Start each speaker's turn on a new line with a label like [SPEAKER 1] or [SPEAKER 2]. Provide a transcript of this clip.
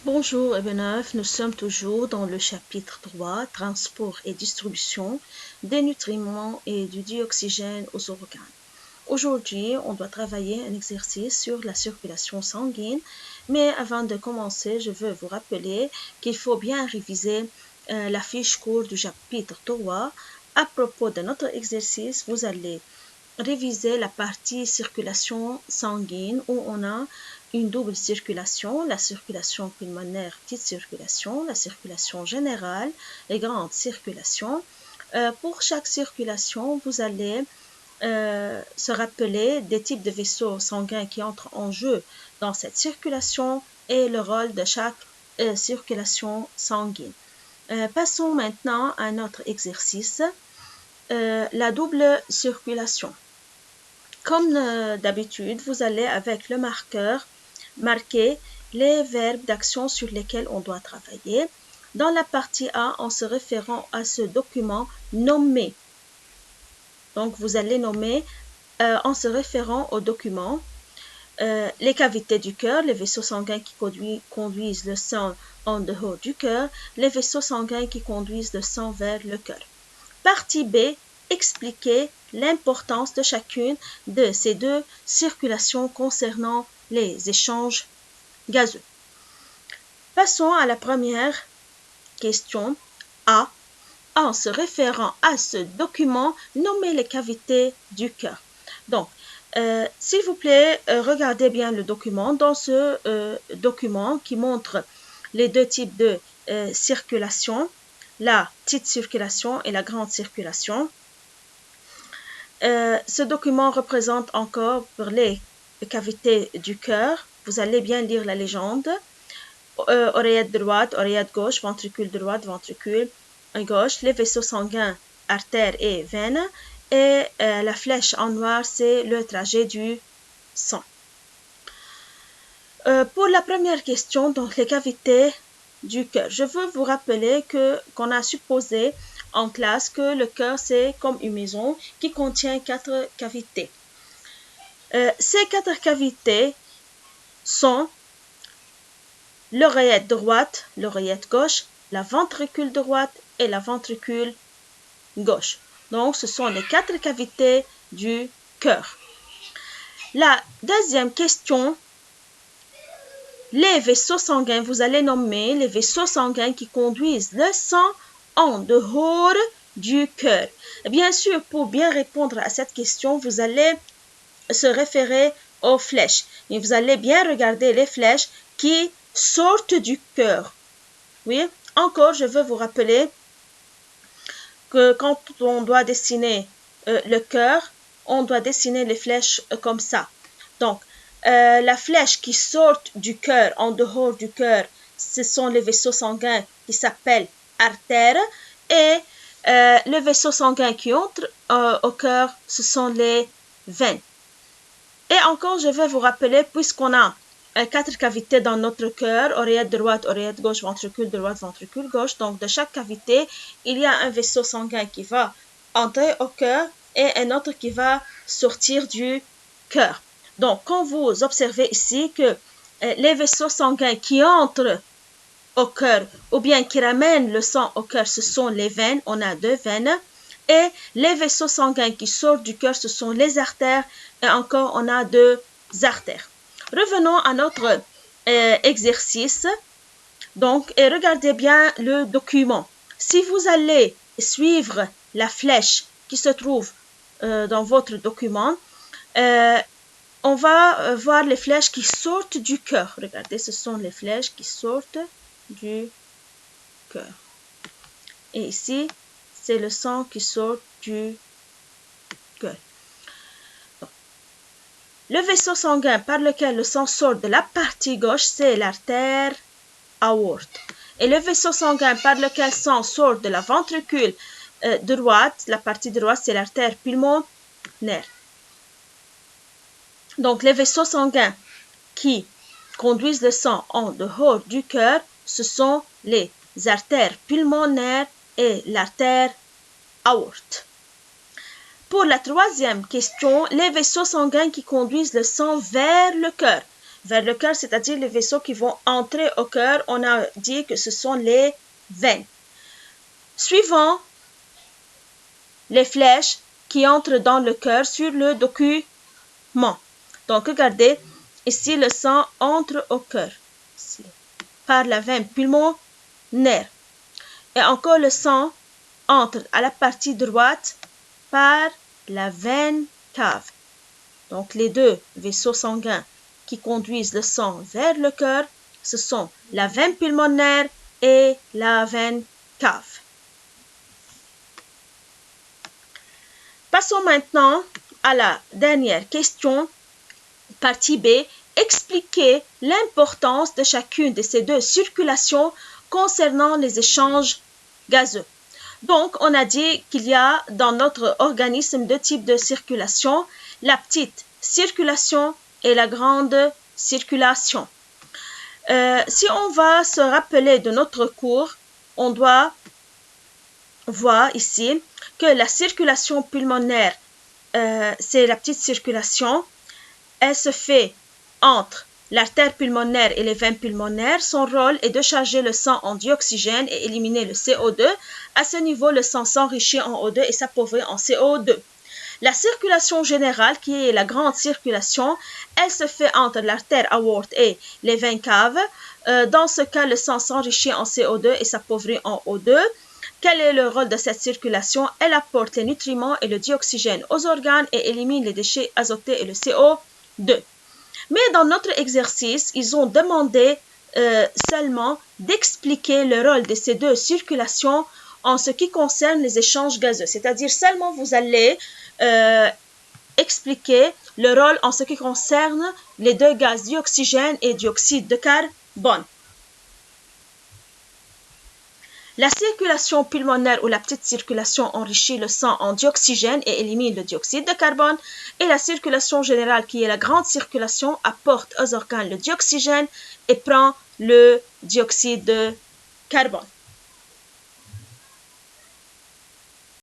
[SPEAKER 1] Bonjour Ebenef, nous sommes toujours dans le chapitre 3, transport et distribution des nutriments et du dioxygène aux organes. Aujourd'hui, on doit travailler un exercice sur la circulation sanguine, mais avant de commencer, je veux vous rappeler qu'il faut bien réviser la fiche courte du chapitre 3. À propos de notre exercice, vous allez réviser la partie circulation sanguine où on a une double circulation, la circulation pulmonaire, petite circulation, la circulation générale, les grandes circulations. Pour chaque circulation, vous allez se rappeler des types de vaisseaux sanguins qui entrent en jeu dans cette circulation et le rôle de chaque circulation sanguine. Passons maintenant à notre exercice, la double circulation. Comme d'habitude, vous allez avec le marqueur marquer les verbes d'action sur lesquels on doit travailler. Dans la partie A, en se référant à ce document, nommer. Donc, vous allez nommer en se référant au document les cavités du cœur, les vaisseaux sanguins qui conduisent le sang en dehors du cœur, les vaisseaux sanguins qui conduisent le sang vers le cœur. Partie B, expliquer l'importance de chacune de ces deux circulations concernant les échanges gazeux. Passons à la première question A. En se référant à ce document, nommez les cavités du cœur. Donc, s'il vous plaît, regardez bien le document. Dans ce document qui montre les deux types de circulation, la petite circulation et la grande circulation, ce document représente encore pour les cavités du cœur. Vous allez bien lire la légende. Oreillette droite, oreillette gauche, ventricule droite, ventricule gauche, les vaisseaux sanguins, artères et veines, et la flèche en noir, c'est le trajet du sang. Pour la première question, donc les cavités du cœur, je veux vous rappeler qu'on a supposé en classe que le cœur, c'est comme une maison qui contient 4 cavités. Ces 4 cavités sont l'oreillette droite, l'oreillette gauche, la ventricule droite et la ventricule gauche. Donc, ce sont les 4 cavités du cœur. La deuxième question, les vaisseaux sanguins, vous allez nommer les vaisseaux sanguins qui conduisent le sang en dehors du cœur. Bien sûr, pour bien répondre à cette question, vous allez se référer aux flèches. Et vous allez bien regarder les flèches qui sortent du cœur. Oui, encore, je veux vous rappeler que quand on doit dessiner le cœur, on doit dessiner les flèches comme ça. Donc, la flèche qui sort du cœur, en dehors du cœur, ce sont les vaisseaux sanguins qui s'appellent artères. Et les vaisseaux sanguins qui entrent au cœur, ce sont les veines. Et encore, je vais vous rappeler, puisqu'on a 4 cavités dans notre cœur, oreillette droite, oreillette gauche, ventricule droite, ventricule gauche. Donc, de chaque cavité, il y a un vaisseau sanguin qui va entrer au cœur et un autre qui va sortir du cœur. Donc, quand vous observez ici que les vaisseaux sanguins qui entrent au cœur ou bien qui ramènent le sang au cœur, ce sont les veines. On a 2 veines. Et les vaisseaux sanguins qui sortent du cœur, ce sont les artères. Et encore, on a 2 artères. Revenons à notre exercice. Donc, et regardez bien le document. Si vous allez suivre la flèche qui se trouve dans votre document, on va voir les flèches qui sortent du cœur. Regardez, ce sont les flèches qui sortent du cœur. Et ici, c'est le sang qui sort du cœur. Le vaisseau sanguin par lequel le sang sort de la partie gauche, c'est l'artère aorte. Et le vaisseau sanguin par lequel le sang sort de la ventricule droite, la partie droite, c'est l'artère pulmonaire. Donc, les vaisseaux sanguins qui conduisent le sang en dehors du cœur, ce sont les artères pulmonaires et l'artère aorte. Pour la troisième question, les vaisseaux sanguins qui conduisent le sang vers le cœur. vers le cœur, c'est-à-dire les vaisseaux qui vont entrer au cœur. On a dit que ce sont les veines. Suivant les flèches qui entrent dans le cœur sur le document. Donc, regardez, ici, le sang entre au cœur, ici, par la veine pulmonaire. Et encore, le sang entre à la partie droite par la veine cave. Donc, les deux vaisseaux sanguins qui conduisent le sang vers le cœur, ce sont la veine pulmonaire et la veine cave. Passons maintenant à la dernière question, partie B. Expliquez l'importance de chacune de ces deux circulations concernant les échanges gazeux. Donc, on a dit qu'il y a dans notre organisme deux types de circulation, la petite circulation et la grande circulation. Si on va se rappeler de notre cours, on doit voir ici que la circulation pulmonaire, c'est la petite circulation. Elle se fait entre l'artère pulmonaire et les veines pulmonaires. Son rôle est de charger le sang en dioxygène et éliminer le CO2. À ce niveau, le sang s'enrichit en O2 et s'appauvrit en CO2. La circulation générale, qui est la grande circulation, elle se fait entre l'artère aorte et les veines caves. Dans ce cas, le sang s'enrichit en CO2 et s'appauvrit en O2. Quel est le rôle de cette circulation? Elle apporte les nutriments et le dioxygène aux organes et élimine les déchets azotés et le CO2. Mais dans notre exercice, ils ont demandé seulement d'expliquer le rôle de ces deux circulations en ce qui concerne les échanges gazeux. C'est-à-dire seulement vous allez expliquer le rôle en ce qui concerne les deux gaz, dioxygène et dioxyde de carbone. La circulation pulmonaire ou la petite circulation enrichit le sang en dioxygène et élimine le dioxyde de carbone. Et la circulation générale, qui est la grande circulation, apporte aux organes le dioxygène et prend le dioxyde de carbone.